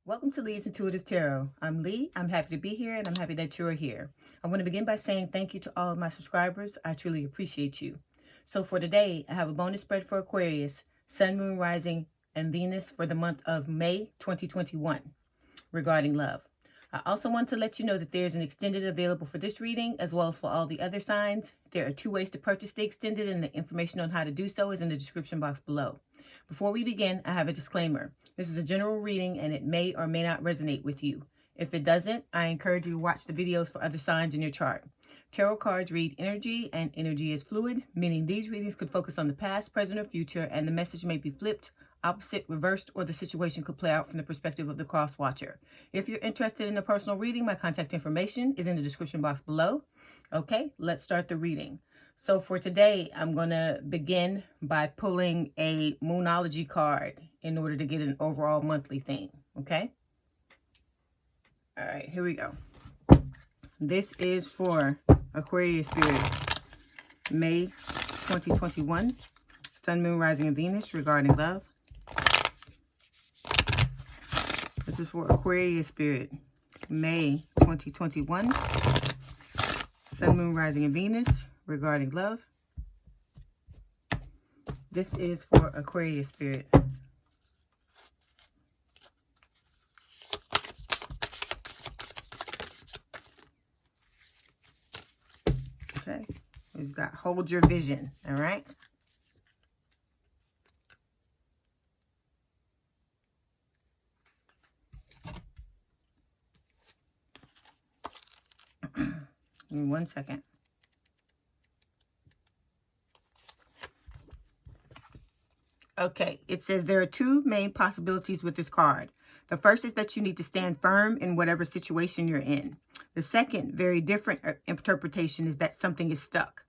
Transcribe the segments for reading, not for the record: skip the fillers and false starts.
Welcome to Lee's Intuitive Tarot. I'm Lee. I'm happy to be here, and I'm happy that you're here. I want to begin by saying thank you to all of my subscribers. I truly appreciate you. So for today, I have a bonus spread for Aquarius, Sun, Moon, Rising, and Venus for the month of May 2021 regarding love. I also want to let you know that there's an extended available for this reading as well as for all the other signs. There are 2 ways to purchase the extended, and the information on how to do so is in the description box below. Before we begin, I have a disclaimer. This is a general reading and it may or may not resonate with you. If it doesn't, I encourage you to watch the videos for other signs in your chart. Tarot cards read energy, and energy is fluid, meaning these readings could focus on the past, present, or future, and the message may be flipped, opposite, reversed, or the situation could play out from the perspective of the cross watcher. If you're interested in a personal reading, my contact information is in the description box below. Okay, let's start the reading. So for today, I'm going to begin by pulling a Moonology card in order to get an overall monthly theme, okay? All right, here we go. This is for Aquarius Spirit, May 2021, Sun, Moon, Rising, and Venus regarding love. This is for Aquarius Spirit, May 2021, Sun, Moon, Rising, and Venus regarding love. This is for Aquarius Spirit. Okay, we've got hold your vision, all right? Give me 1 second. Okay, it says there are 2 main possibilities with this card. The first is that you need to stand firm in whatever situation you're in. The second, very different interpretation, is that something is stuck.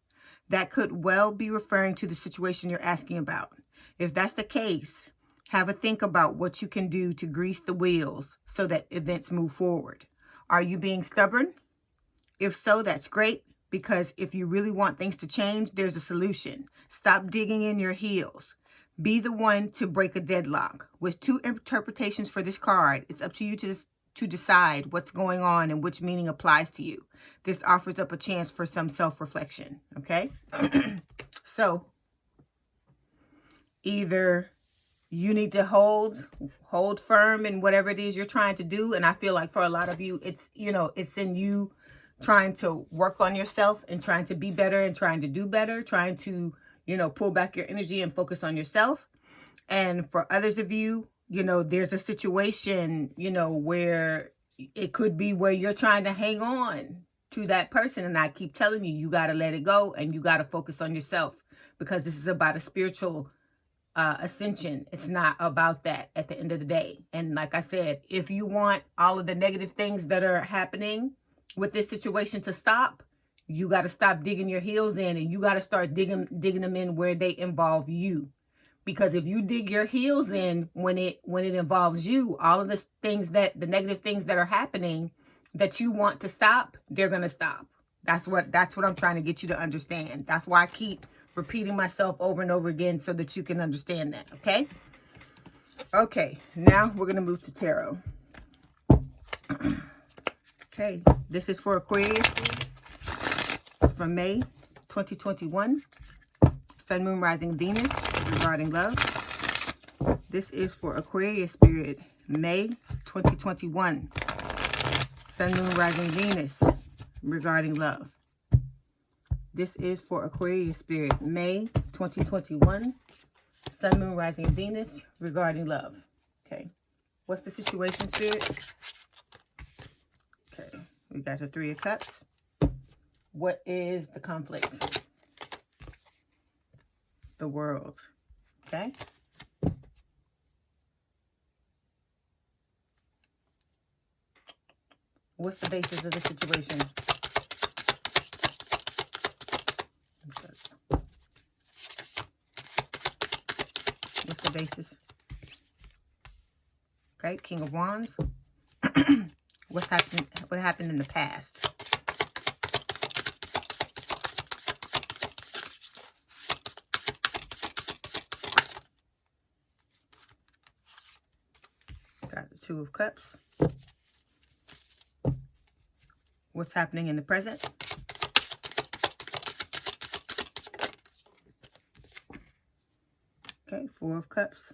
That could well be referring to the situation you're asking about. If that's the case, have a think about what you can do to grease the wheels so that events move forward. Are you being stubborn? If so, that's great, because if you really want things to change, there's a solution. Stop digging in your heels. Be the one to break a deadlock. With 2 interpretations for this card, it's up to you to decide what's going on and which meaning applies to you. This offers up a chance for some self-reflection, okay? So, either you need to hold firm in whatever it is you're trying to do, and I feel like for a lot of you, it's, it's in you trying to work on yourself and trying to be better and trying to do better, trying to pull back your energy and focus on yourself. And for others of you, there's a situation, where it could be where you're trying to hang on to that person. And I keep telling you, you got to let it go and you got to focus on yourself, because this is about a spiritual ascension. It's not about that at the end of the day. And like I said, if you want all of the negative things that are happening with this situation to stop, you got to stop digging your heels in, and you got to start digging them in where they involve you. Because if you dig your heels in when it involves you, all of the negative things that are happening that you want to stop, they're going to stop. That's what I'm trying to get you to understand. That's why I keep repeating myself over and over again, so that you can understand that, okay? Okay, now we're going to move to tarot. Okay, this is for Aquarius. It's for May 2021. Sun, Moon, Rising, Venus regarding love. This is for Aquarius Spirit, May 2021. Sun, Moon, Rising, Venus regarding love. This is for Aquarius Spirit, May 2021. Sun, Moon, Rising, Venus regarding love. Okay, what's the situation, Spirit? Okay, we got the 3 of Cups. What is the conflict? The World. Okay. What's the basis of the situation? What's the basis? Okay, King of Wands. What happened in the past? Got the Two of Cups. What's happening in the present? Okay, Four of Cups.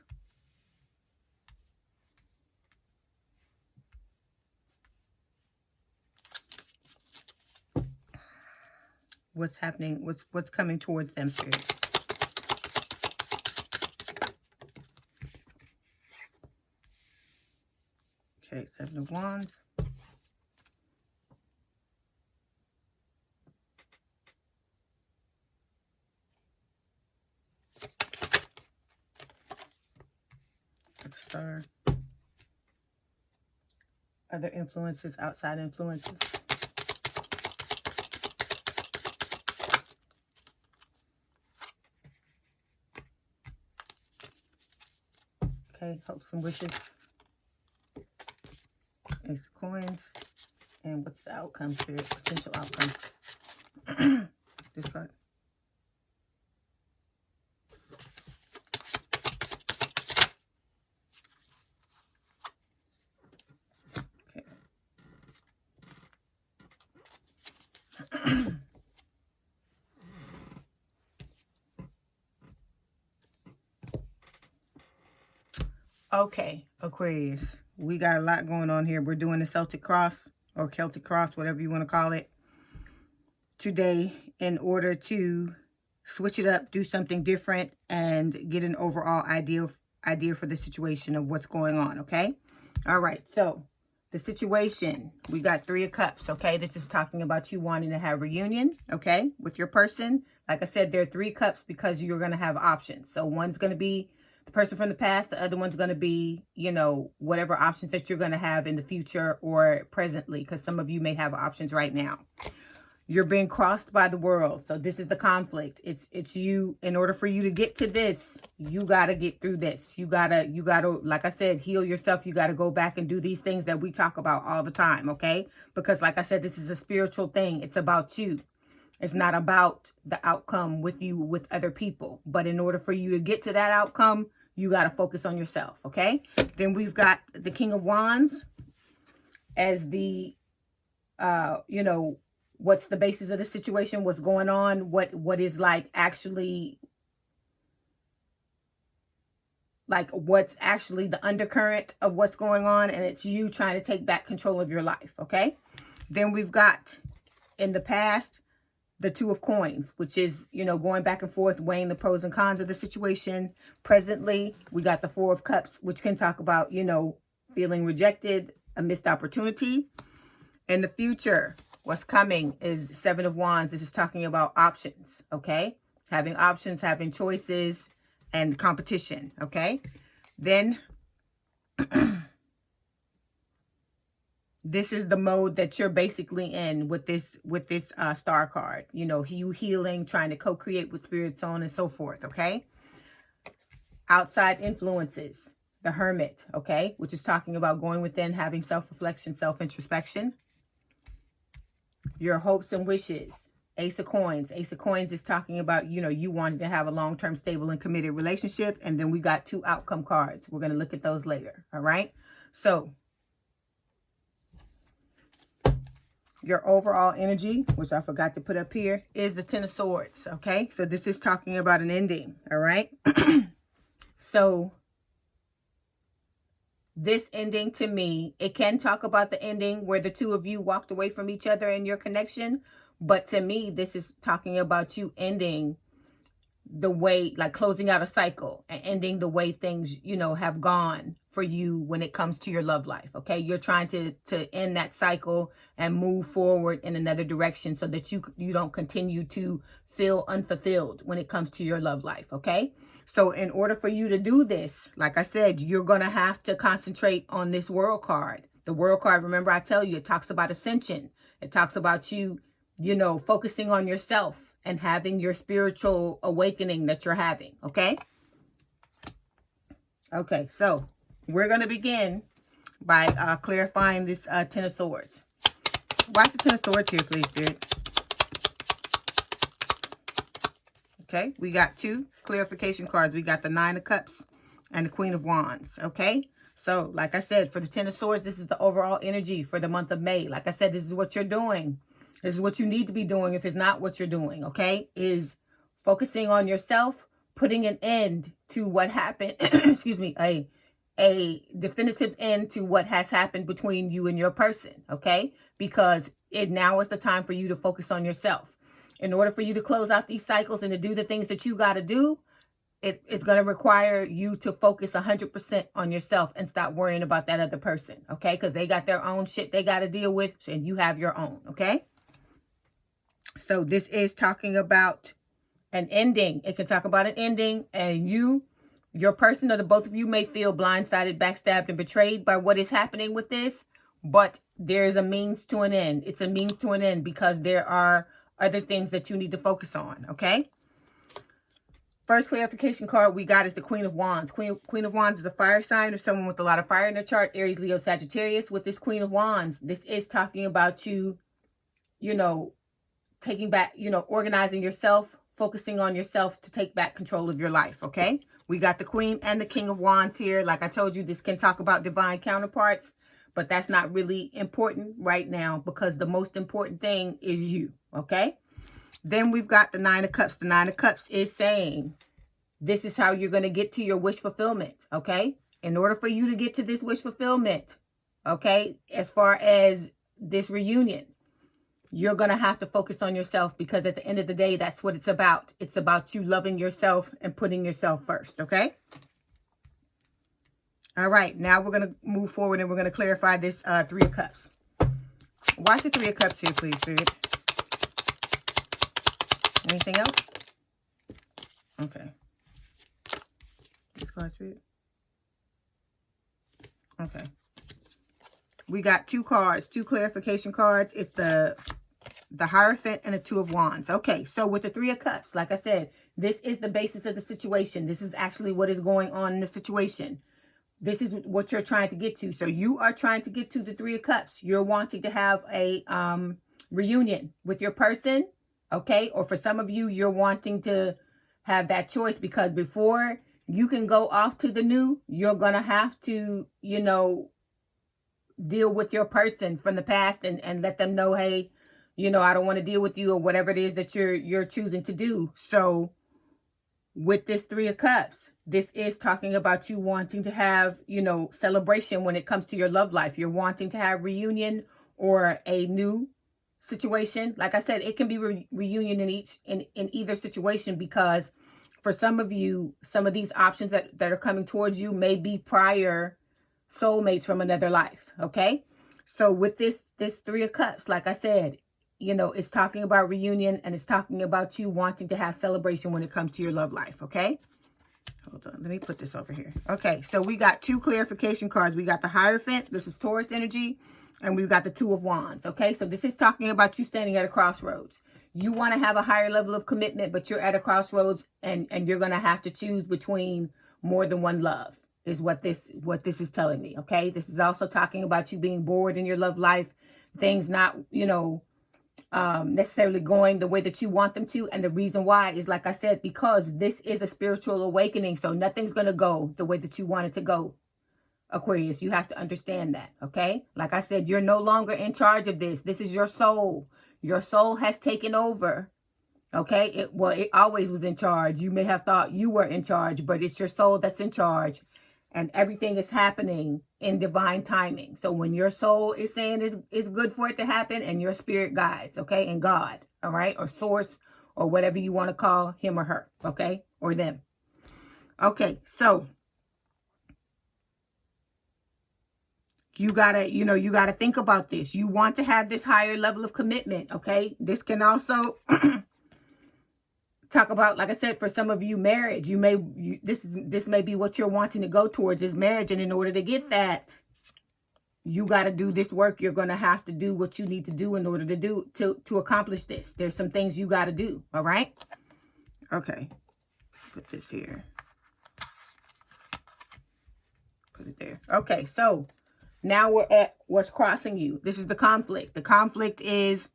What's happening? What's coming towards them, Spirit? Okay, Seven of Wands. Star. Other influences, outside influences. Okay, hopes and wishes. Ace of Coins. And what's the outcome, Spirit? Potential outcome. This card. Okay, Aquarius, we got a lot going on here. We're doing the Celtic Cross or Celtic Cross, whatever you want to call it, today in order to switch it up, do something different, and get an overall idea for the situation of what's going on, okay? All right, so the situation, we got Three of Cups, okay? This is talking about you wanting to have reunion, okay, with your person. Like I said, there are Three Cups because you're going to have options. So one's going to be the person from the past. The other one's going to be, you know, whatever options that you're going to have in the future or presently, because some of you may have options right now. You're being crossed by the world. So this is the conflict. It's you. In order for you to get to this, you got to get through this. You got to, like I said, heal yourself. You got to go back and do these things that we talk about all the time, okay? Because like I said, this is a spiritual thing. It's about you. It's not about the outcome with you, with other people. But in order for you to get to that outcome, you got to focus on yourself, okay? Then we've got the King of Wands as the, you know, what's the basis of the situation, what's going on, what is like actually, like what's actually the undercurrent of what's going on, and it's you trying to take back control of your life, okay? Then we've got, in the past, the Two of Coins, which is, you know, going back and forth, weighing the pros and cons of the situation. Presently, we got the Four of Cups, which can talk about, you know, feeling rejected, a missed opportunity. In the future, what's coming is Seven of Wands. This is talking about options, okay? Having options, having choices, and competition, okay? Then this is the mode that you're basically in with this star card. You know, you healing, trying to co-create with spirit, so on and so forth, okay? Outside influences, the Hermit, okay? Which is talking about going within, having self-reflection, self-introspection. Your hopes and wishes, Ace of Coins. Ace of Coins is talking about, you know, you wanting to have a long-term, stable, and committed relationship. And then we got two outcome cards. We're going to look at those later, all right? So your overall energy, which I forgot to put up here, is the Ten of Swords, okay? So this is talking about an ending, all right? So this ending, to me, it can talk about the ending where the two of you walked away from each other in your connection. But to me, this is talking about you ending the way, like closing out a cycle and ending the way things, you know, have gone for you when it comes to your love life, okay? You're trying to end that cycle and move forward in another direction so that you don't continue to feel unfulfilled when it comes to your love life, okay? So in order for you to do this, like I said, you're going to have to concentrate on this World card. The World card, remember I tell you, it talks about ascension. It talks about you, you know, focusing on yourself and having your spiritual awakening that you're having, okay? Okay, so we're going to begin by clarifying this Ten of Swords. Watch the Ten of Swords here, please, Spirit. Okay, we got two clarification cards. We got the Nine of Cups and the Queen of Wands, okay? So, like I said, for the Ten of Swords, this is the overall energy for the month of May. Like I said, this is what you're doing. This is what you need to be doing if it's not what you're doing, okay? Is focusing on yourself, putting an end to what happened, excuse me, a definitive end to what has happened between you and your person, okay? Because now is the time for you to focus on yourself. In order for you to close out these cycles and to do the things that you got to do, it's going to require you to focus 100% on yourself and stop worrying about that other person, okay? Because they got their own shit they got to deal with, and you have your own, okay? So this is talking about an ending. It can talk about an ending, and your person, or the both of you, may feel blindsided, backstabbed, and betrayed by what is happening with this, but there is a means to an end. It's a means to an end because there are other things that you need to focus on, okay? First clarification card we got is the Queen of Wands. Queen of Wands is a fire sign or someone with a lot of fire in their chart. Aries, Leo, Sagittarius. With this Queen of Wands, this is talking about you, taking back, organizing yourself, focusing on yourself to take back control of your life, okay? We got the Queen and the King of Wands here. Like I told you, this can talk about divine counterparts, but that's not really important right now because the most important thing is you, okay? Then we've got the Nine of Cups. The Nine of Cups is saying this is how you're going to get to your wish fulfillment, okay? In order for you to get to this wish fulfillment, okay, as far as this reunion, you're going to have to focus on yourself because at the end of the day, that's what it's about. It's about you loving yourself and putting yourself first, okay? All right, now we're going to move forward and we're going to clarify this Three of Cups. Watch the Three of Cups here, please, Spirit. Anything else? Okay. This card, Spirit. Okay. We got two cards, two clarification cards. It's the Hierophant and the Two of Wands. Okay, so with the Three of Cups, like I said, this is the basis of the situation. This is actually what is going on in the situation. This is what you're trying to get to. So you are trying to get to the Three of Cups. You're wanting to have a reunion with your person, okay? Or for some of you, you're wanting to have that choice because before you can go off to the new, you're going to have to, deal with your person from the past and let them know, hey, I don't want to deal with you or whatever it is that you're choosing to do. So with this Three of Cups, this is talking about you wanting to have, celebration when it comes to your love life. You're wanting to have reunion or a new situation. Like I said, it can be reunion in either situation because for some of you, some of these options that are coming towards you may be prior soulmates from another life, okay? So with this Three of Cups, like I said, it's talking about reunion and it's talking about you wanting to have celebration when it comes to your love life, okay? Hold on, let me put this over here. Okay, so we got two clarification cards. We got the Hierophant, this is Taurus energy, and we've got the Two of Wands, okay? So this is talking about you standing at a crossroads. You want to have a higher level of commitment, but you're at a crossroads and you're going to have to choose between more than one love. Is what this is telling me, okay? This is also talking about you being bored in your love life, things not, necessarily going the way that you want them to. And the reason why is, like I said, because this is a spiritual awakening. So nothing's going to go the way that you want it to go, Aquarius. You have to understand that, okay? Like I said, you're no longer in charge of this. This is your soul. Your soul has taken over. Okay, it always was in charge. You may have thought you were in charge, but it's your soul that's in charge. And everything is happening in divine timing. So when your soul is saying it's good for it to happen and your spirit guides, okay, and God, all right, or source or whatever you want to call him or her, okay, or them. Okay, so you gotta think about this. You want to have this higher level of commitment, okay? This can also talk about, like I said, for some of you, marriage. This may be what you're wanting to go towards is marriage, and in order to get that, you got to do this work. You're going to have to do what you need to do in order to accomplish this. There's some things you got to do. All right. Okay. Put this here. Put it there. Okay. So now we're at what's crossing you. This is the conflict. The conflict is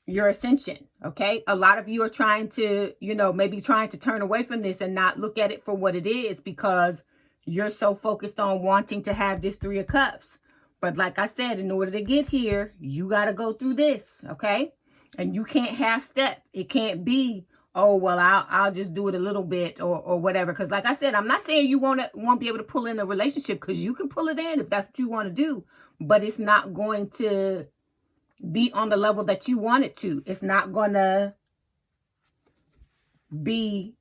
your ascension, okay? A lot of you are trying to, maybe trying to turn away from this and not look at it for what it is because you're so focused on wanting to have this Three of Cups. But like I said, in order to get here, you got to go through this, okay? And you can't half step. It can't be, oh, well, I'll just do it a little bit or whatever. Because like I said, I'm not saying you won't be able to pull in a relationship, because you can pull it in if that's what you want to do. But it's not going to be on the level that you want it to. It's not going to be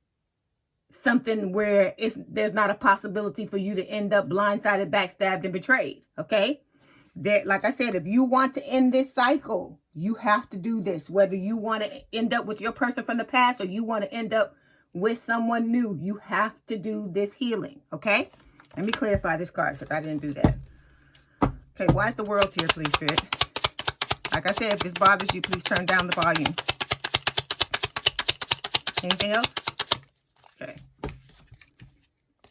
something where there's not a possibility for you to end up blindsided, backstabbed, and betrayed, okay? Like I said, if you want to end this cycle, you have to do this. Whether you want to end up with your person from the past or you want to end up with someone new, you have to do this healing, okay? Let me clarify this card because I didn't do that. Okay, why is the world here, please, Spirit? Like I said, if this bothers you, please turn down the volume. Anything else? Okay.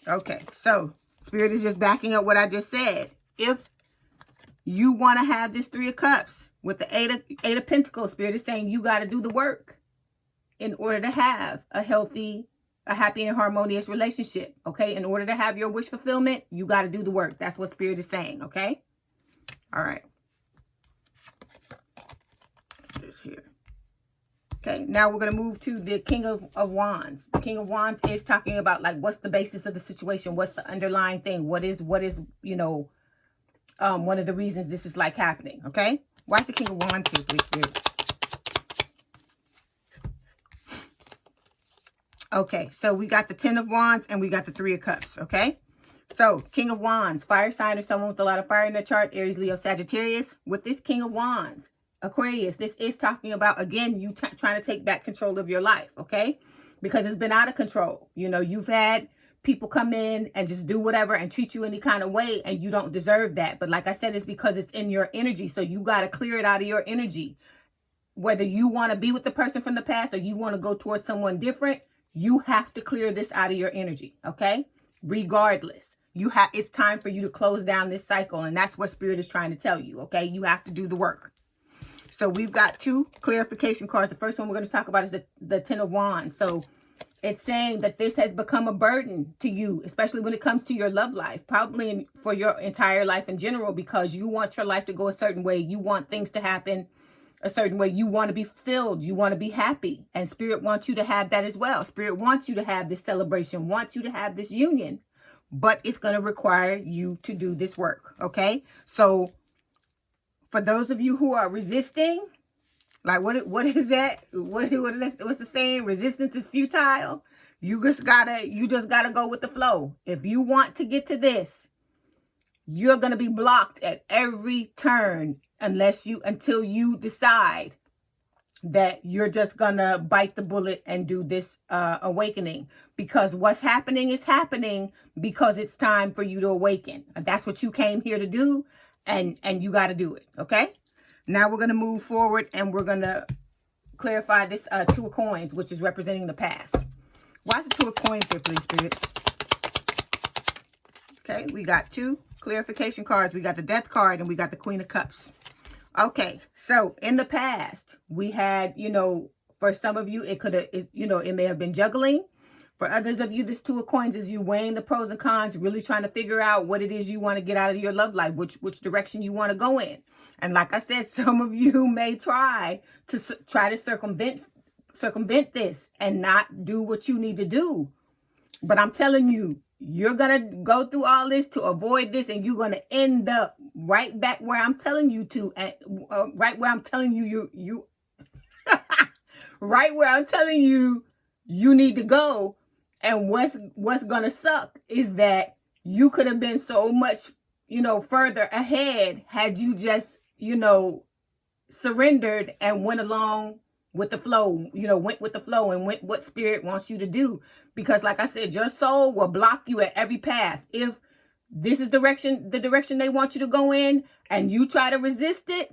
Okay, so Spirit is just backing up what I just said. If you want to have this Three of Cups with the Eight of Pentacles, Spirit is saying you got to do the work in order to have a healthy, a happy and harmonious relationship, okay? In order to have your wish fulfillment, you got to do the work. That's what Spirit is saying, okay? All right. This here. Okay, now we're going to move to the King of Wands. The King of Wands is talking about, like, what's the basis of the situation? What's the underlying thing? What is, you know, one of the reasons this is, like, happening, okay? Why is the King of Wands here, please, Spirit? Okay, so we got the Ten of Wands and we got the Three of Cups, okay? So, King of Wands, fire sign or someone with a lot of fire in their chart, Aries, Leo, Sagittarius. With this King of Wands, Aquarius, this is talking about, again, you trying to take back control of your life, okay? Because it's been out of control. You know, you've had people come in and just do whatever and treat you any kind of way, and you don't deserve that. But like I said, it's because it's in your energy, so you got to clear it out of your energy. Whether you want to be with the person from the past or you want to go towards someone different, you have to clear this out of your energy, okay? Regardless, it's time for you to close down this cycle, and that's what Spirit is trying to tell you, okay? You have to do the work. So we've got two clarification cards. The first one we're going to talk about is the Ten of Wands. So it's saying that this has become a burden to you, especially when it comes to your love life, probably for your entire life in general, because you want your life to go a certain way. You want things to happen a certain way. You want to be filled. You want to be happy. And Spirit wants you to have that as well. Spirit wants you to have this celebration, wants you to have this union, but it's going to require you to do this work, okay? So for those of you who are resisting, like what is that? What's the saying? Resistance is futile. You just gotta go with the flow. If you want to get to this, you're gonna be blocked at every turn until you decide that you're just gonna bite the bullet and do this awakening. Because what's happening is happening because it's time for you to awaken. And that's what you came here to do. And you got to do it, okay? Now we're going to move forward and we're going to clarify this Two of Coins, which is representing the past. Why is the Two of Coins here, please, Spirit? Okay, we got two clarification cards. We got the Death card and we got the Queen of Cups. Okay, so in the past, we had, you know, for some of you, it may have been juggling. For others of you, this Two of Coins is you weighing the pros and cons, really trying to figure out what it is you want to get out of your love life, which direction you want to go in. And like I said, some of you may try to circumvent this and not do what you need to do. But I'm telling you, you're going to go through all this to avoid this, and you're going to end up right back where I'm telling you to, right where I'm telling you, right where I'm telling you need to go. And what's going to suck is that you could have been so much, you know, further ahead had you just, you know, surrendered and went along with the flow, you know, went with the flow and went what Spirit wants you to do. Because like I said, your soul will block you at every path. If this is the direction they want you to go in and you try to resist it,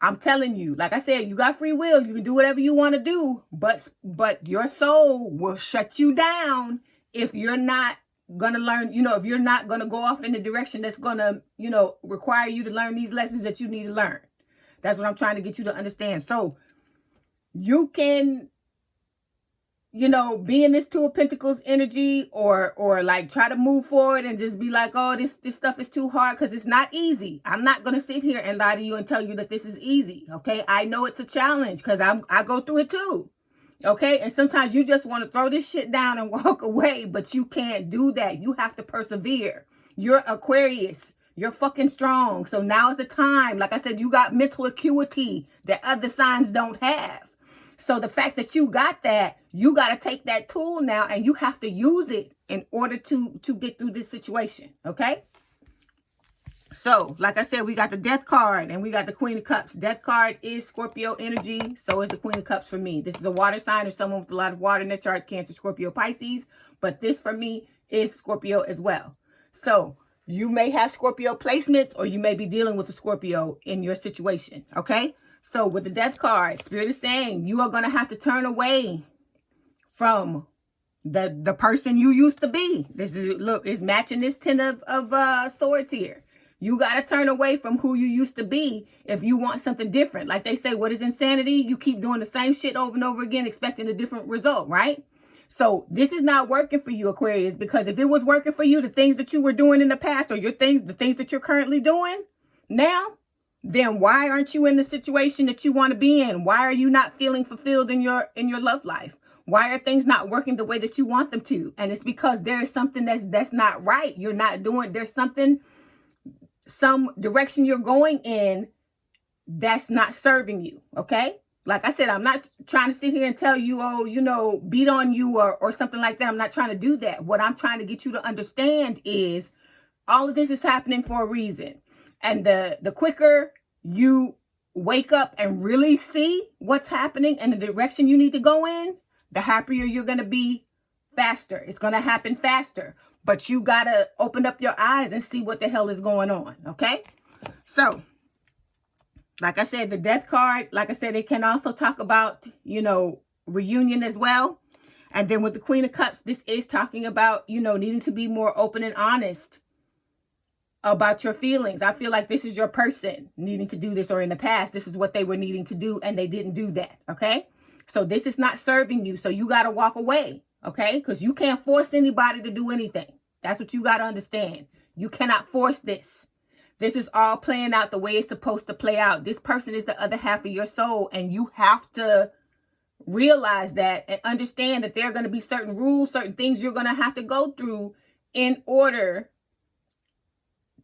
I'm telling you, like I said, you got free will. You can do whatever you want to do, but your soul will shut you down if you're not going to learn, you know, if you're not going to go off in the direction that's going to, you know, require you to learn these lessons that you need to learn. That's what I'm trying to get you to understand. So you can you know, be in this Two of Pentacles energy, or like try to move forward and just be like, oh, this stuff is too hard, because it's not easy. I'm not going to sit here and lie to you and tell you that this is easy. Okay. I know it's a challenge because I go through it too. Okay. And sometimes you just want to throw this shit down and walk away, but you can't do that. You have to persevere. You're Aquarius. You're fucking strong. So now is the time. Like I said, you got mental acuity that other signs don't have. So the fact that you got that, you got to take that tool now and you have to use it in order to get through this situation. Okay. So like I said, we got the Death card and we got the Queen of Cups. Death card is Scorpio energy. So is the Queen of Cups for me. This is a water sign or someone with a lot of water in their chart, Cancer, Scorpio, Pisces. But this for me is Scorpio as well. So you may have Scorpio placements, or you may be dealing with a Scorpio in your situation. Okay. So with the Death card, Spirit is saying you are going to have to turn away from the person you used to be. This is, look, is matching this Ten of Swords here. You got to turn away from who you used to be if you want something different. Like they say, what is insanity? You keep doing the same shit over and over again, expecting a different result, right? So this is not working for you, Aquarius, because if it was working for you, the things that you were doing in the past, or the things that you're currently doing now, then why aren't you in the situation that you want to be in? Why are you not feeling fulfilled in your love life? Why are things not working the way that you want them to? And it's because there is something that's not right. You're not doing, there's something, some direction you're going in that's not serving you. Okay. Like I said, I'm not trying to sit here and tell you, oh, you know, beat on you or something like that. I'm not trying to do that. What I'm trying to get you to understand is all of this is happening for a reason. And the quicker you wake up and really see what's happening and the direction you need to go in, the happier you're going to be faster. It's going to happen faster. But you got to open up your eyes and see what the hell is going on. Okay? So, like I said, the Death card, like I said, it can also talk about, you know, reunion as well. And then with the Queen of Cups, this is talking about, you know, needing to be more open and honest about your feelings. I feel like this is your person needing to do this, or in the past, this is what they were needing to do and they didn't do that. Okay. So this is not serving you. So you got to walk away. Okay. Because you can't force anybody to do anything. That's what you got to understand. You cannot force this. This is all playing out the way it's supposed to play out. This person is the other half of your soul, and you have to realize that and understand that there are going to be certain rules, certain things you're going to have to go through in order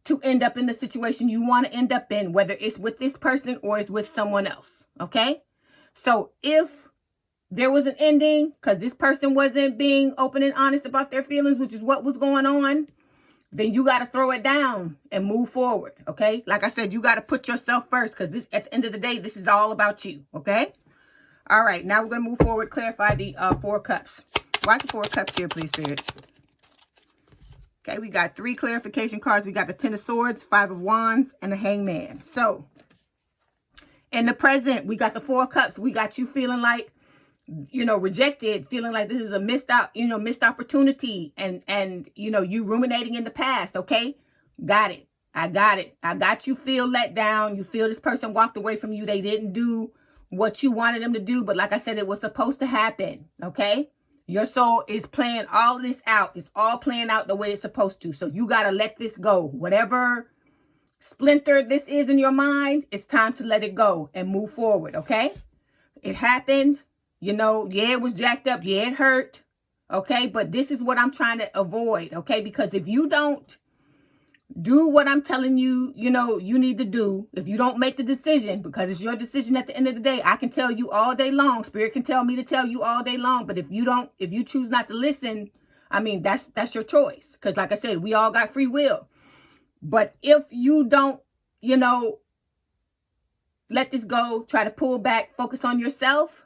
to end up in the situation you want to end up in, whether it's with this person or it's with someone else. Okay. So if there was an ending because this person wasn't being open and honest about their feelings, which is what was going on, then you got to throw it down and move forward. Okay. Like I said, you got to put yourself first, because this, at the end of the day, this is all about you. Okay. All right. Now we're going to move forward. Clarify the Four of Cups. Why the Four of Cups here, please, Spirit? Okay, we got 3 clarification cards. We got the Ten of Swords, 5 of Wands, and the Hangman. So, in the present, we got the Four of Cups. We got you feeling like, you know, rejected, feeling like this is a missed opportunity, and you know, you ruminating in the past. Okay, got it. I got it. I got you feel let down. You feel this person walked away from you. They didn't do what you wanted them to do, but like I said, it was supposed to happen. Okay. Your soul is playing all this out. It's all playing out the way it's supposed to. So you got to let this go. Whatever splinter this is in your mind, it's time to let it go and move forward. Okay. It happened. You know, yeah, it was jacked up. Yeah, it hurt. Okay. But this is what I'm trying to avoid. Okay. Because if you don't do what I'm telling you, you know, you need to do, if you don't make the decision, because it's your decision at the end of the day, I can tell you all day long. Spirit can tell me to tell you all day long. But if you choose not to listen, I mean, that's your choice. Because like I said, we all got free will. But if you don't, you know, let this go, try to pull back, focus on yourself,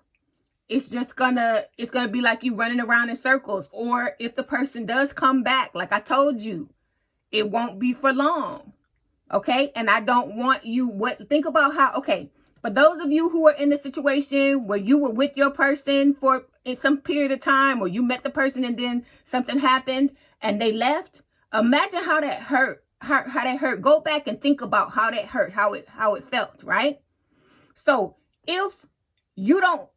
it's gonna be like you running around in circles. Or if the person does come back, like I told you, it won't be for long. Okay. And I don't want you, think about how, okay, for those of you who are in the situation where you were with your person for some period of time, or you met the person and then something happened and they left, imagine how that hurt, how that hurt. Go back and think about how that hurt, how it felt, right? So if you don't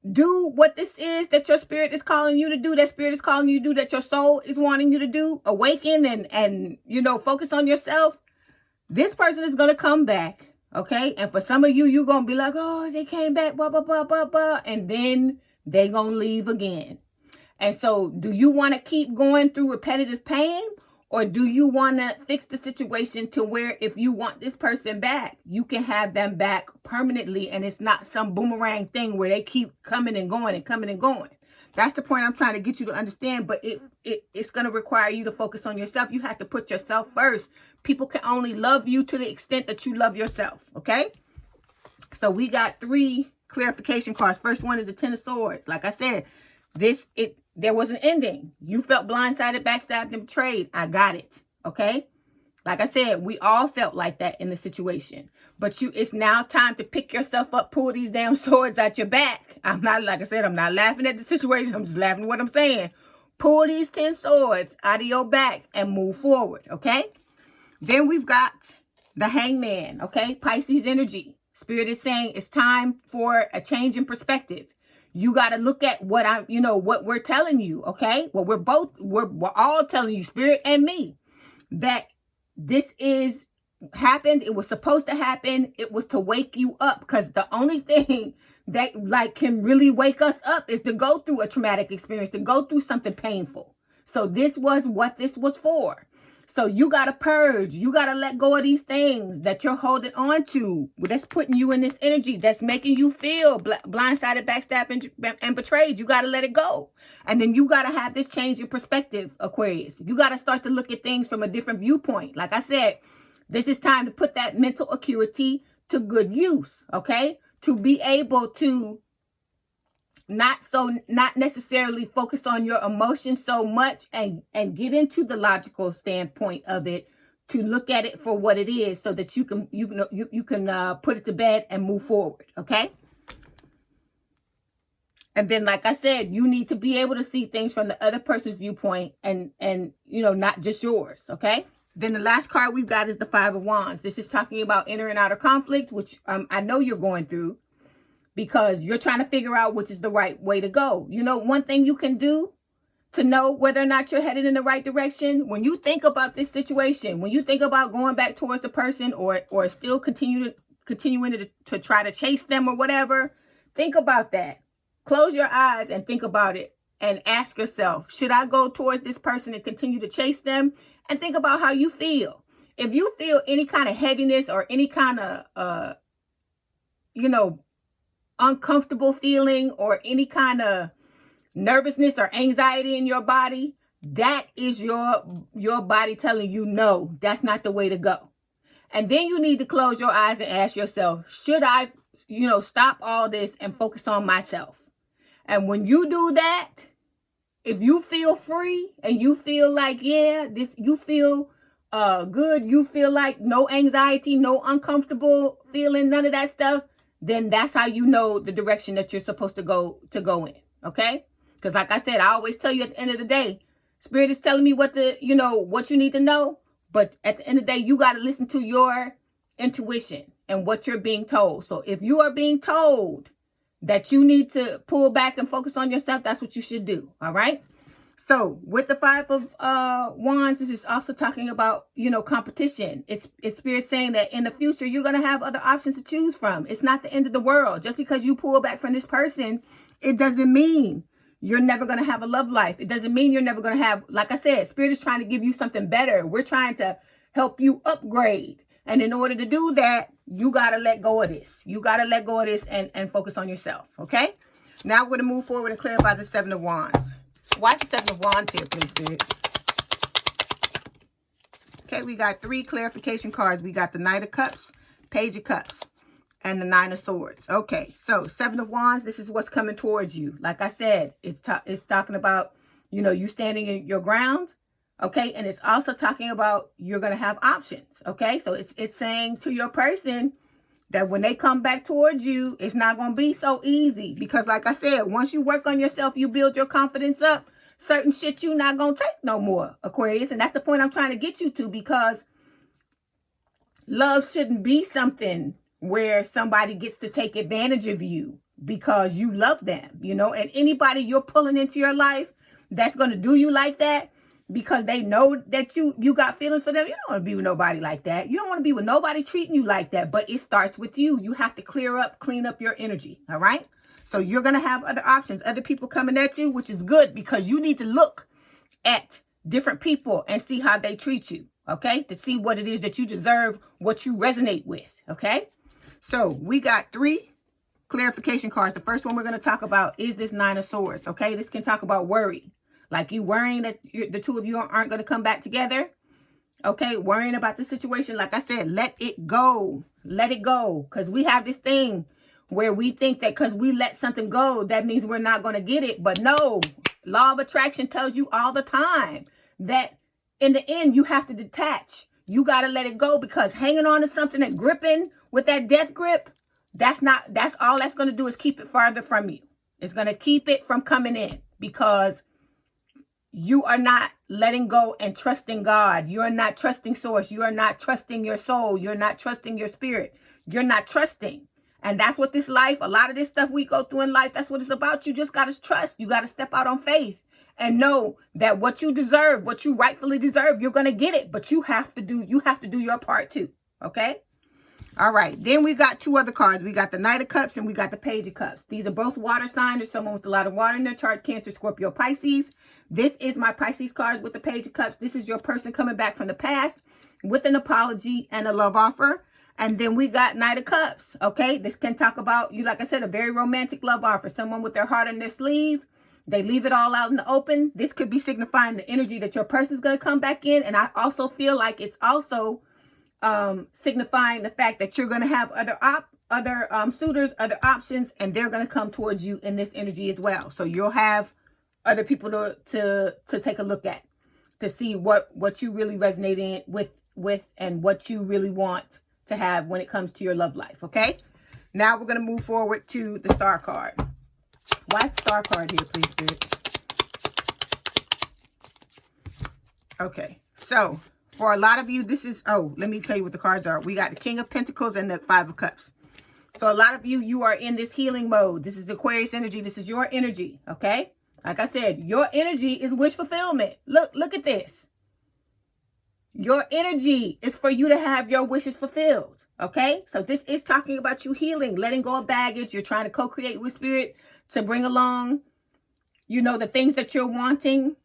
do what this is that your spirit is calling you to do, that spirit is calling you to do, that your soul is wanting you to do, awaken and focus on yourself, this person is going to come back, okay? And for some of you, you're going to be like, oh, they came back, blah, blah, blah, blah, blah, and then they going to leave again. And so do you want to keep going through repetitive pain, or do you want to fix the situation to where if you want this person back, you can have them back permanently, and it's not some boomerang thing where they keep coming and going and coming and going? That's the point I'm trying to get you to understand, but it's going to require you to focus on yourself. You have to put yourself first. People can only love you to the extent that you love yourself, okay? So we got 3 clarification cards. First one is the 10 of Swords. Like I said, there was an ending. You felt blindsided, backstabbed, and betrayed. I got it, okay? Like I said, we all felt like that in the situation. But it's now time to pick yourself up, pull these damn swords out your back. I'm not, like I said, I'm not laughing at the situation. I'm just laughing at what I'm saying. Pull these 10 swords out of your back and move forward, okay? Then we've got the Hangman, okay? Pisces energy. Spirit is saying it's time for a change in perspective. You got to look at what what we're telling you, okay? Well, we're all telling you, Spirit and me, that this is happened. It was supposed to happen. It was to wake you up, because the only thing that can really wake us up is to go through a traumatic experience, to go through something painful. So this was what this was for. So you got to purge. You got to let go of these things that you're holding on to. That's putting you in this energy. That's making you feel blindsided, backstabbed, and betrayed. You got to let it go. And then you got to have this change in perspective, Aquarius. You got to start to look at things from a different viewpoint. Like I said, this is time to put that mental acuity to good use, okay? To be able to not necessarily focus on your emotions so much and get into the logical standpoint of it, to look at it for what it is, so that you can put it to bed and move forward, okay? And then, like I said, you need to be able to see things from the other person's viewpoint and not just yours, okay? Then the last card we've got is the 5 of Wands. This is talking about inner and outer conflict, which I know you're going through, because you're trying to figure out which is the right way to go. One thing you can do to know whether or not you're headed in the right direction, when you think about this situation, when you think about going back towards the person or still continuing to try to chase them or whatever, think about that. Close your eyes and think about it and ask yourself, should I go towards this person and continue to chase them? And think about how you feel. If you feel any kind of heaviness or any kind of, uncomfortable feeling or any kind of nervousness or anxiety in your body, that is your body telling you, no, that's not the way to go. And then you need to close your eyes and ask yourself, should I, stop all this and focus on myself? And when you do that, if you feel free and you feel like, you feel good, you feel like no anxiety, no uncomfortable feeling, none of that stuff, then that's how you know the direction that you're supposed to go in, okay? Because like I said, I always tell you at the end of the day, Spirit is telling me what you need to know, but at the end of the day, you got to listen to your intuition and what you're being told. So if you are being told that you need to pull back and focus on yourself, that's what you should do, all right? So with the 5 of Wands, this is also talking about, competition. It's Spirit saying that in the future, you're going to have other options to choose from. It's not the end of the world. Just because you pull back from this person, it doesn't mean you're never going to have a love life. It doesn't mean you're never going to have, like I said, Spirit is trying to give you something better. We're trying to help you upgrade. And in order to do that, you got to let go of this. You got to let go of this and focus on yourself, okay? Now we're going to move forward and clarify the 7 of Wands. Why is the 7 of Wands here, please, Spirit? Okay, we got 3 clarification cards. We got the Knight of Cups, Page of Cups, and the 9 of Swords. Okay, so 7 of Wands, this is what's coming towards you. Like I said, it's talking about, you standing in your ground, okay? And it's also talking about you're going to have options, okay? So it's saying to your person that when they come back towards you, it's not going to be so easy. Because like I said, once you work on yourself, you build your confidence up, certain shit you're not going to take no more, Aquarius. And that's the point I'm trying to get you to, because love shouldn't be something where somebody gets to take advantage of you. because you love them, you know. And anybody you're pulling into your life that's going to do you like that because they know that you got feelings for them, you don't want to be with nobody like that. You don't want to be with nobody treating you like that. But it starts with you. You have to clean up your energy. All right. So you're going to have other options, other people coming at you, which is good because you need to look at different people and see how they treat you. Okay. To see what it is that you deserve, what you resonate with. Okay. So we got 3 clarification cards. The first one we're going to talk about is this 9 of Swords. Okay. This can talk about worry. Like you worrying that the two of you aren't going to come back together. Okay. Worrying about the situation. Like I said, let it go. Let it go. Because we have this thing where we think that because we let something go, that means we're not going to get it. But no, law of attraction tells you all the time that in the end, you have to detach. You got to let it go because hanging on to something and gripping with that death grip, that's all that's going to do is keep it farther from you. It's going to keep it from coming in because you are not letting go and trusting God. You are not trusting source. You are not trusting your soul. You're not trusting your spirit. You're not trusting. And that's what this life, a lot of this stuff we go through in life, that's what it's about. You just got to trust. You got to step out on faith and know that what you deserve, what you rightfully deserve, you're going to get it. But you have to do your part too. Okay. All right. Then we got 2 other cards. We got the Knight of Cups and we got the Page of Cups. These are both water signs. There's someone with a lot of water in their chart, Cancer, Scorpio, Pisces. This is my Pisces cards with the Page of Cups. This is your person coming back from the past with an apology and a love offer. And then we got Knight of Cups. Okay. This can talk about you, like I said, a very romantic love offer. Someone with their heart on their sleeve. They leave it all out in the open. This could be signifying the energy that your person is going to come back in. And I also feel like it's also signifying the fact that you're going to have other suitors, other options, and they're going to come towards you in this energy as well. So you'll have other people to take a look at to see what you really resonate with and what you really want to have when it comes to your love life. Okay. Now we're going to move forward to the Star card. Why is Star card here, please, Spirit? Okay. So for a lot of you, this is, let me tell you what the cards are. We got the King of Pentacles and the 5 of Cups. So a lot of you are in this healing mode. This is Aquarius energy. This is your energy. Okay. Like I said, your energy is wish fulfillment. Look at this. Your energy is for you to have your wishes fulfilled. Okay. So this is talking about you healing, letting go of baggage. You're trying to co-create with Spirit to bring along, the things that you're wanting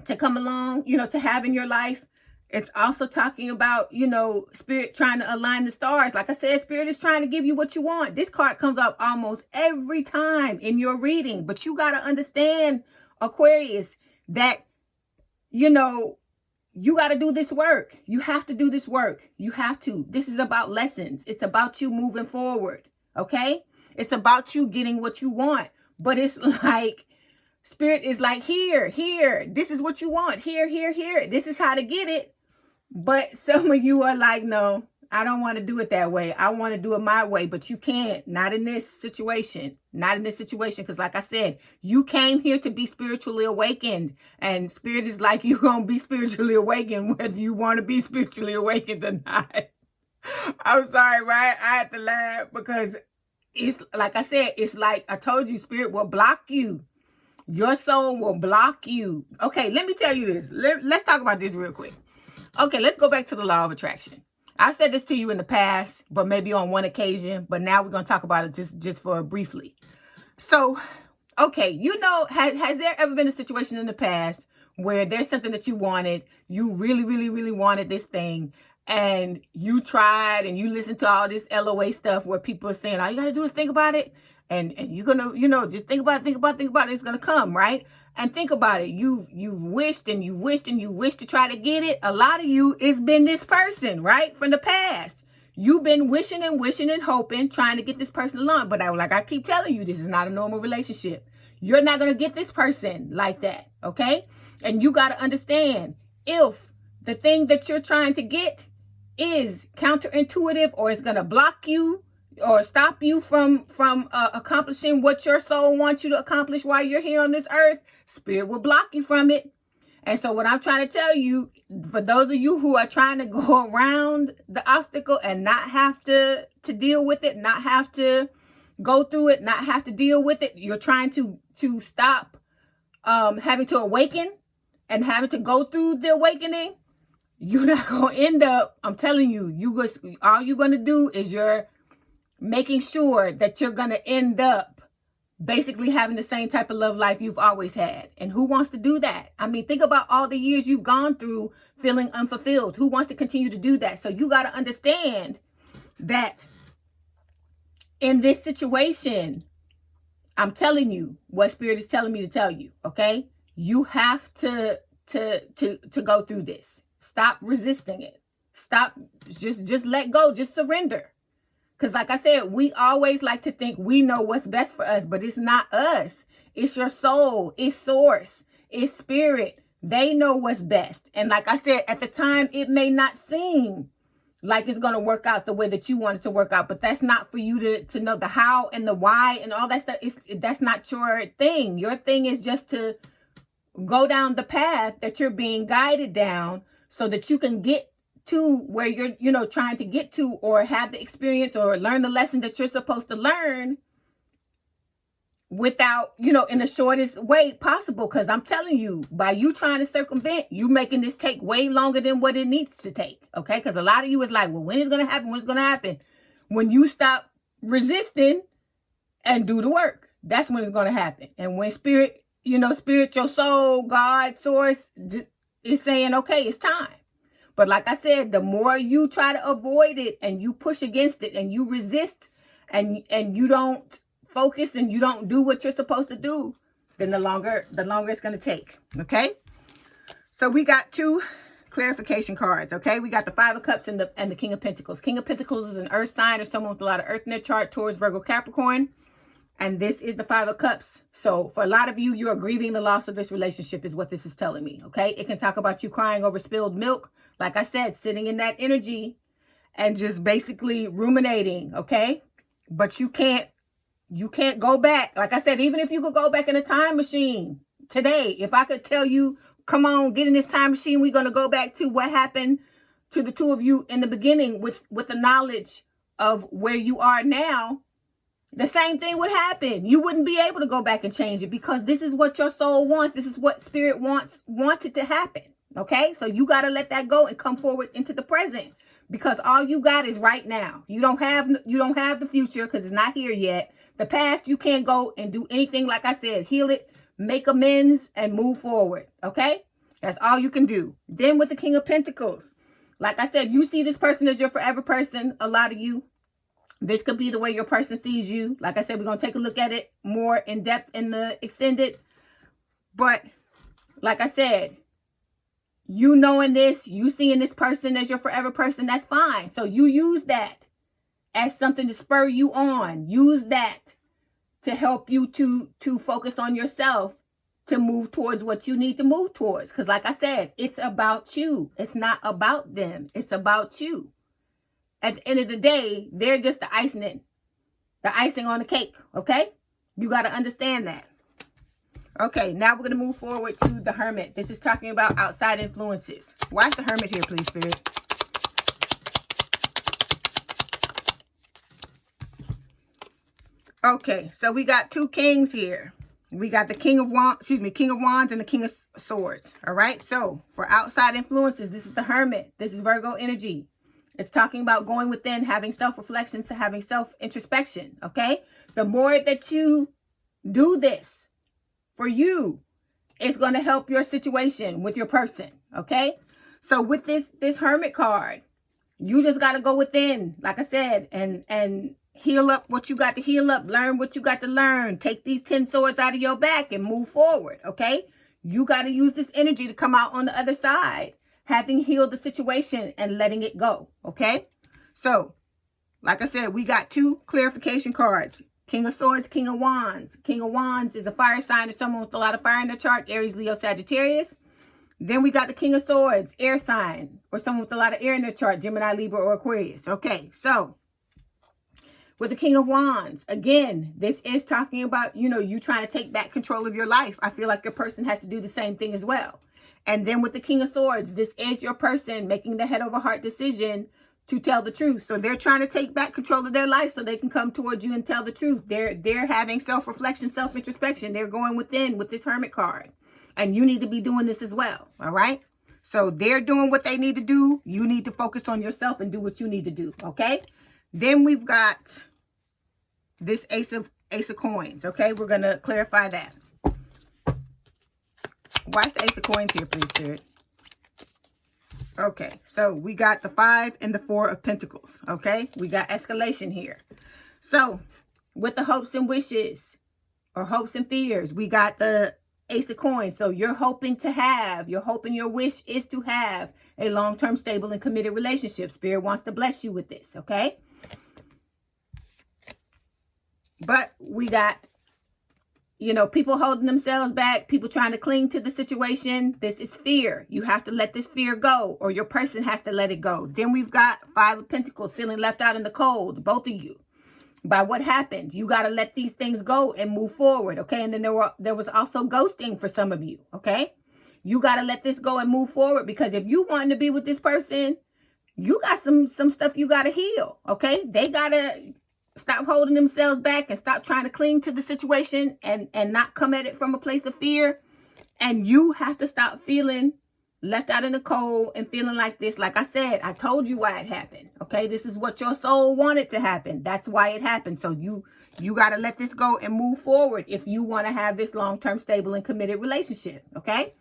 to come along, to have in your life. It's also talking about, Spirit trying to align the stars. Like I said, Spirit is trying to give you what you want. This card comes up almost every time in your reading. But you got to understand, Aquarius, that, you got to do this work. You have to do this work. You have to. This is about lessons. It's about you moving forward. Okay? It's about you getting what you want. But it's like, Spirit is like, here. This is what you want. Here. This is how to get it. But some of you are like, no, I don't want to do it that way. I want to do it my way. But you can't. Not in this situation. Not in this situation. Because like I said, you came here to be spiritually awakened. And Spirit is like, you're going to be spiritually awakened whether you want to be spiritually awakened or not. I'm sorry, right? I had to laugh because it's like I said, it's like I told you, Spirit will block you. Your soul will block you. Okay, let me tell you this. Let's talk about this real quick. Okay, let's go back to the law of attraction. I've said this to you in the past, but maybe on one occasion. But now we're going to talk about it just for briefly. So, okay, has there ever been a situation in the past where there's something that you wanted, you really, really, really wanted this thing, and you tried and you listened to all this LOA stuff where people are saying, all you got to do is think about it. And you're going to, just think about it. It's going to come, right? And think about it. You've wished and you wished and you wished to try to get it. A lot of you, it's been this person, right? From the past. You've been wishing and hoping, trying to get this person along. But I keep telling you, this is not a normal relationship. You're not going to get this person like that, okay? And you got to understand, if the thing that you're trying to get is counterintuitive or it's going to block you or stop you from accomplishing what your soul wants you to accomplish while you're here on this earth, Spirit will block you from it. And so what I'm trying to tell you, for those of you who are trying to go around the obstacle and not have to deal with it, not have to, go through it, not have to deal with it. You're trying to stop having to awaken and having to go through the awakening. You're not going to end up, I'm telling you, all you're going to do is you're making sure that you're going to end up basically having the same type of love life you've always had. And who wants to do that? I mean, think about all the years you've gone through feeling unfulfilled. Who wants to continue to do that? So you got to understand that in this situation, I'm telling you what Spirit is telling me to tell you, okay? You have to go through this. Stop resisting it. Stop, just let go, just surrender. Because like I said, we always like to think we know what's best for us, but it's not us. It's your soul, it's source, it's spirit. They know what's best. And like I said, at the time, it may not seem like it's going to work out the way that you want it to work out, but that's not for you to know the how and the why and all that stuff. That's not your thing. Your thing is just to go down the path that you're being guided down so that you can get to where you're, trying to get to, or have the experience or learn the lesson that you're supposed to learn without, in the shortest way possible. Because I'm telling you, by you trying to circumvent, you making this take way longer than what it needs to take. Okay. Because a lot of you is like, well, when is it going to happen? When is it going to happen? When you stop resisting and do the work, that's when it's going to happen. And when spirit, spirit, your soul, God, source is saying, okay, it's time. But like I said, the more you try to avoid it and you push against it and you resist and you don't focus and you don't do what you're supposed to do, then the longer it's going to take. Okay. So we got 2 clarification cards. Okay. We got the 5 of Cups and the King of Pentacles. King of Pentacles is an earth sign or someone with a lot of earth in their chart, Taurus, Virgo, Capricorn. And this is the 5 of Cups. So for a lot of you, you're grieving the loss of this relationship is what this is telling me. Okay. It can talk about you crying over spilled milk. Like I said, sitting in that energy and just basically ruminating. Okay. But you can't go back. Like I said, even if you could go back in a time machine today, if I could tell you, come on, get in this time machine, we're going to go back to what happened to the 2 of you in the beginning with the knowledge of where you are now, the same thing would happen. You wouldn't be able to go back and change it because this is what your soul wants. This is what spirit wanted to happen. Okay. So you got to let that go and come forward into the present, because all you got is right now. You don't have the future because it's not here yet. The past, you can't go and do anything. Like I said, heal it, make amends, and move forward. Okay. That's all you can do. Then with the King of Pentacles, like I said, you see this person as your forever person. A lot of you, this could be the way your person sees you. Like I said, we're going to take a look at it more in depth in the extended. But like I said, you knowing this, you seeing this person as your forever person, that's fine. So you use that as something to spur you on. Use that to help you to focus on yourself, to move towards what you need to move towards. Because like I said, it's about you. It's not about them. It's about you. At the end of the day, they're just the icing on the cake. Okay? You got to understand that. Okay, now we're going to move forward to the Hermit. This is talking about outside influences. Watch the Hermit here, please, Spirit. Okay, so we got 2 kings here. We got the King of Wands and the King of Swords. All right, so for outside influences, this is the Hermit. This is Virgo energy. It's talking about going within, having self-reflection, to having self-introspection. Okay, the more that you do this for you, it's going to help your situation with your person. Okay, so with this Hermit card, you just got to go within, like I said, and heal up what you got to heal up, learn what you got to learn, take these 10 swords out of your back and move forward. Okay, you got to use this energy to come out on the other side, having healed the situation and letting it go. Okay, so like I said, we got 2 clarification cards. King of Swords, King of Wands. King of Wands is a fire sign or someone with a lot of fire in their chart, Aries, Leo, Sagittarius. Then we got the King of Swords, air sign or someone with a lot of air in their chart, Gemini, Libra, or Aquarius. Okay, so with the King of Wands, again, this is talking about, you trying to take back control of your life. I feel like your person has to do the same thing as well. And then with the King of Swords, this is your person making the head over heart decision to tell the truth. So they're trying to take back control of their life so they can come towards you and tell the truth. They're having self-reflection, self-introspection. They're going within with this Hermit card. And you need to be doing this as well. All right? So they're doing what they need to do. You need to focus on yourself and do what you need to do. Okay? Then we've got this Ace of Coins. Okay? We're going to clarify that. Why is the Ace of Coins here, please, Spirit? Okay, so we got the 5 and the 4 of Pentacles, okay? We got escalation here. So, with the hopes and wishes, or hopes and fears, we got the Ace of Coins. So, you're hoping your wish is to have a long-term, stable, and committed relationship. Spirit wants to bless you with this, okay? But we got, you know, people holding themselves back, people trying to cling to the situation. This is fear. You have to let this fear go, or your person has to let it go. Then we've got 5 of Pentacles, feeling left out in the cold, both of you. By what happened, you got to let these things go and move forward, okay? And then there was also ghosting for some of you, okay? You got to let this go and move forward, because if you want to be with this person, you got some stuff you got to heal, okay? They got to stop holding themselves back and stop trying to cling to the situation and not come at it from a place of fear. And you have to stop feeling left out in the cold and feeling like this. Like I said, I told you why it happened. Okay, this is what your soul wanted to happen. That's why it happened. So you got to let this go and move forward if you want to have this long-term, stable, and committed relationship. Okay,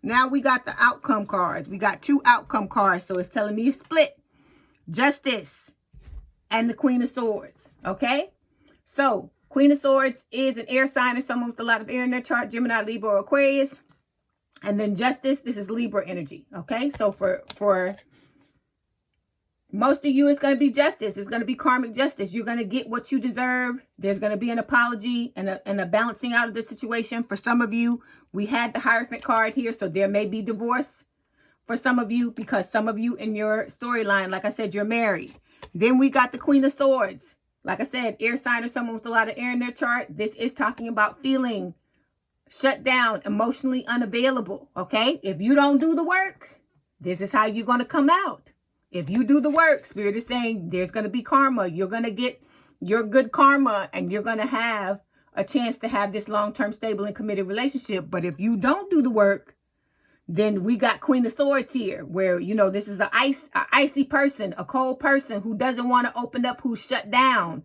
now we got the outcome cards. We got 2 outcome cards. So it's telling me a split. Justice and the Queen of Swords. Okay, so Queen of Swords is an air sign or someone with a lot of air in their chart, Gemini, Libra, or Aquarius. And then Justice, this is Libra energy. Okay, so for most of you, it's going to be justice. It's going to be karmic justice. You're going to get what you deserve. There's going to be an apology and a balancing out of the situation. For some of you, we had the Hierophant card here, so there may be divorce for some of you, because some of you in your storyline, like I said, you're married. Then we got the Queen of Swords. Like I said, air sign or someone with a lot of air in their chart. This is talking about feeling shut down, emotionally unavailable, okay? If you don't do the work, this is how you're going to come out. If you do the work, Spirit is saying there's going to be karma. You're going to get your good karma, and you're going to have a chance to have this long-term, stable, and committed relationship. But if you don't do the work, then we got Queen of Swords here, where, you know, this is an icy person, a cold person who doesn't want to open up, who's shut down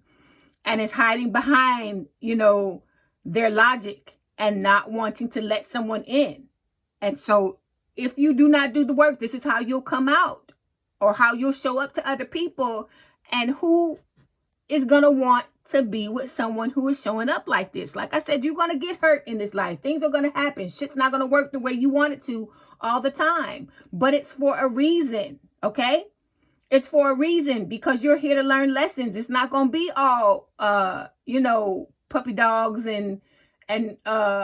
and is hiding behind, you know, their logic and not wanting to let someone in. And so if you do not do the work, this is how you'll come out, or how you'll show up to other people. And who is going to want to be with someone who is showing up like this? Like I said, you're going to get hurt in this life. Things are going to happen. Shit's not going to work the way you want it to all the time. But it's for a reason, okay? It's for a reason, because you're here to learn lessons. It's not going to be all, you know, puppy dogs and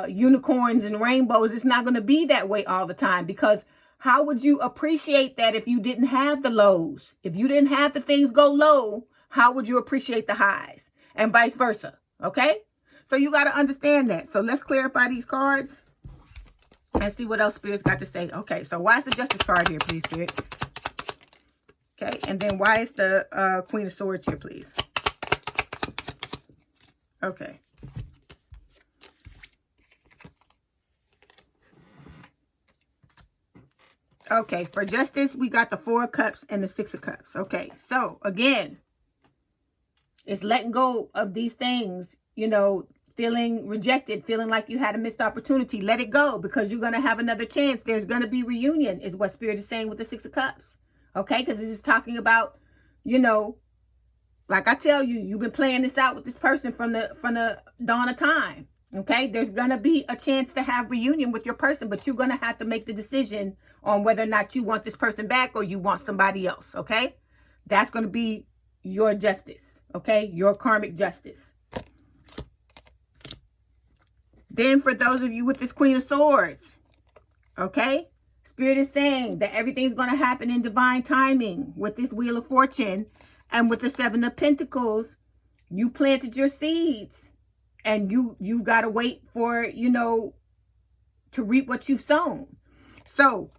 unicorns and rainbows. It's not going to be that way all the time, because how would you appreciate that if you didn't have the lows? If you didn't have the things go low, how would you appreciate the highs? And vice versa, okay? So you got to understand that. So let's clarify these cards and see what else Spirit's got to say. Okay, so why is the Justice card here, please, Spirit? Okay, and then why is the Queen of Swords here, please? Okay. Okay, for Justice, we got the 4 of Cups and the 6 of Cups. Okay, so again, it's letting go of these things, you know, feeling rejected, feeling like you had a missed opportunity. Let it go, because you're going to have another chance. There's going to be reunion, is what Spirit is saying with the 6 of Cups. Okay, because this is talking about, you know, like I tell you, you've been playing this out with this person from the dawn of time. Okay, there's going to be a chance to have reunion with your person, but you're going to have to make the decision on whether or not you want this person back or you want somebody else. Okay, that's going to be your justice. Okay, your karmic justice. Then for those of you with this Queen of Swords, okay, Spirit is saying that everything's going to happen in divine timing with this Wheel of Fortune. And with the 7 of Pentacles, you planted your seeds. And you got to wait for, you know, to reap what you've sown. So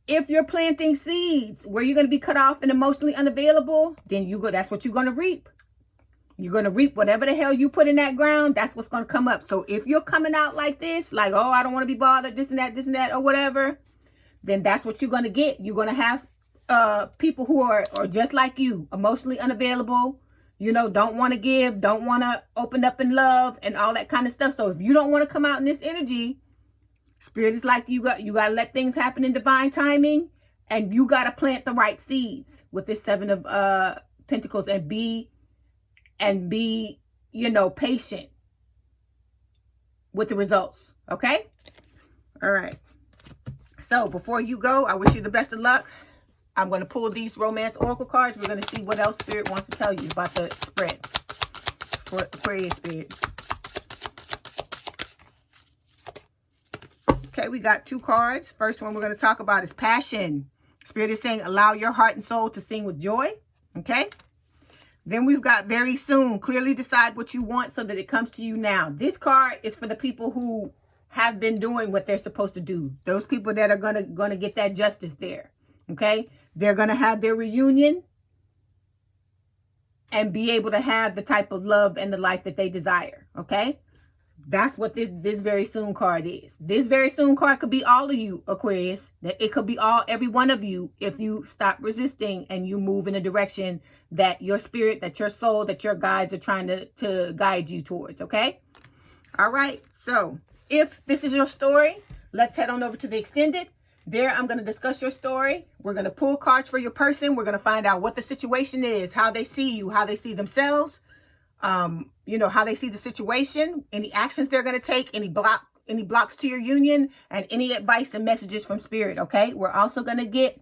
If you're planting seeds where you're going to be cut off and emotionally unavailable, then that's what you're going to reap. You're going to reap whatever the hell you put in that ground. That's what's going to come up. So if you're coming out like this, like, oh, I don't want to be bothered, this and that, or whatever, then that's what you're going to get. You're going to have people who are just like you, emotionally unavailable, you know, don't want to give, don't want to open up in love and all that kind of stuff. So if you don't want to come out in this energy, Spirit is like, you got to let things happen in divine timing, and you got to plant the right seeds with this Seven of Pentacles and be, you know, patient with the results. Okay. All right. So before you go, I wish you the best of luck. I'm going to pull these romance oracle cards. We're going to see what else Spirit wants to tell you about the spread for Aquarius Spirit. Okay, we got 2 cards. First one we're going to talk about is passion. Spirit is saying, allow your heart and soul to sing with joy. Okay. Then we've got very soon. Clearly decide what you want so that it comes to you now. This card is for the people who have been doing what they're supposed to do. Those people that are gonna get that justice there. Okay? They're gonna have their reunion and be able to have the type of love and the life that they desire. Okay? That's what this very soon card is. This very soon card could be all of you, Aquarius. It could be every one of you if you stop resisting and you move in a direction that your spirit, that your soul, that your guides are trying to guide you towards, okay? All right, so if this is your story, let's head on over to the extended. There, I'm going to discuss your story. We're going to pull cards for your person. We're going to find out what the situation is, how they see you, how they see themselves, you know, how they see the situation, any actions they're going to take, any blocks to your union, and any advice and messages from Spirit, okay? We're also going to get,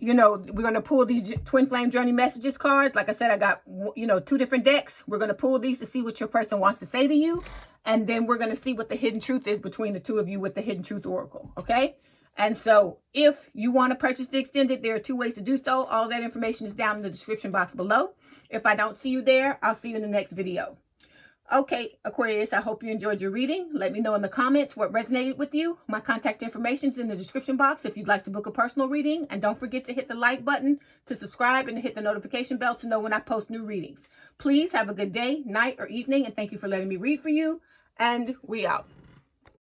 you know, we're going to pull these Twin Flame Journey messages cards. Like I said, I got, you know, 2 different decks. We're going to pull these to see what your person wants to say to you. And then we're going to see what the hidden truth is between the 2 of you with the Hidden Truth Oracle, okay? And so if you want to purchase the extended, there are 2 ways to do so. All that information is down in the description box below. If I don't see you there, I'll see you in the next video. Okay, Aquarius, I hope you enjoyed your reading. Let me know in the comments what resonated with you. My contact information is in the description box if you'd like to book a personal reading. And don't forget to hit the like button, to subscribe, and to hit the notification bell to know when I post new readings. Please have a good day, night, or evening, and thank you for letting me read for you. And we out.